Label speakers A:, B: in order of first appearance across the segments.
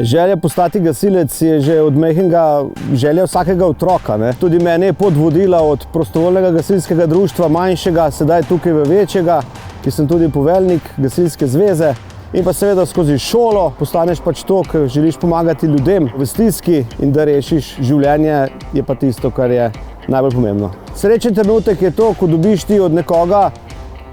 A: Želja postati gasilec je že od majhnega želja vsakega otroka. Tudi mene je pot vodila od prostovoljnega gasilskega društva, manjšega, sedaj tukaj v večjega, ki sem tudi poveljnik gasilske zveze. In pa seveda skozi šolo postaneš pač to, ker želiš pomagati ljudem v stiski in da rešiš življenje, je pa tisto, kar je najbolj pomembno. Srečen trenutek je to, ko dobiš ti od nekoga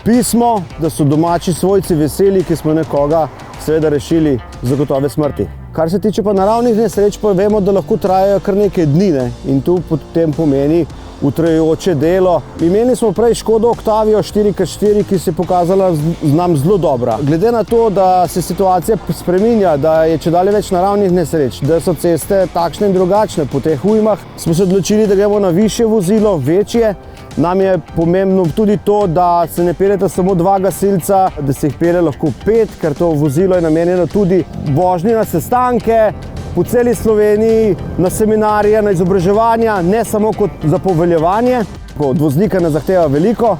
A: pismo, da so domači svojci veseli, ki smo nekoga seveda rešili zagotove smrti. Kar se tiče pa naravnih nesreč, pa vemo, da lahko trajajo kar nekaj dni, in tu potem pomeni utrajajoče delo. Imeli smo prej Škodo Octavio 4x4, ki se je pokazala nam zelo dobra. Glede na to, da se situacija spreminja, da je čedalje več naravnih nesreč, da so ceste takšne in drugačne po teh ujmah, smo se odločili, da gremo na višje vozilo, večje. Nam je pomembno tudi to, da se ne peljeta samo 2 gasilca, da se jih pelje lahko 5, ker to vozilo je namenjeno tudi vožnji na sestanke, po celi Sloveniji, na seminarje, na izobraževanja, ne samo kot za poveljevanje. Od voznika ne zahteva veliko.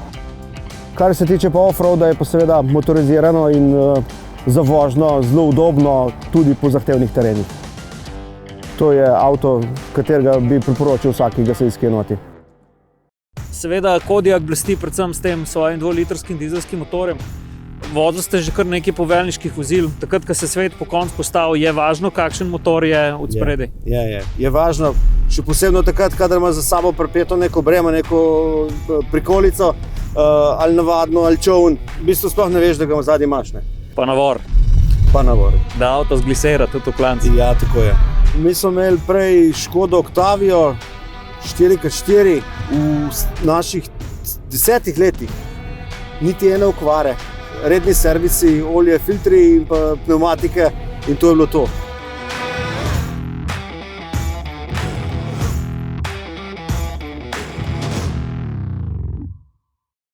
A: Kar se tiče pa off-roada, je pa seveda motorizirano in za vožnjo zelo udobno tudi po zahtevnih terenih. To je avto, katerega bi priporočil vsaki gasilski enoti.
B: Seveda Kodiaq blesti predvsem s tem svojim 2-litrskim dizelskim motorjem. Vozili ste že kar nekaj poveljniških vozil. Takrat, ko se svet po koncu postavi, je važno, kakšen motor je od spredaj?
A: Je važno. Še posebno takrat, kadar ima za sabo pripeto neko breme, neko prikolico, ali navadno, ali čoln. V bistvu sploh ne veš, da ga zadnji imaš.
B: Pa navor. Da avto zglisera tudi v klanci.
A: Ja, tako je. Mi smo imeli prej Škodo Octavio 4x4 v naših 10 letih. Niti ene okvare. Redni servisi, olje, filtri in pa pneumatike in to je bilo to.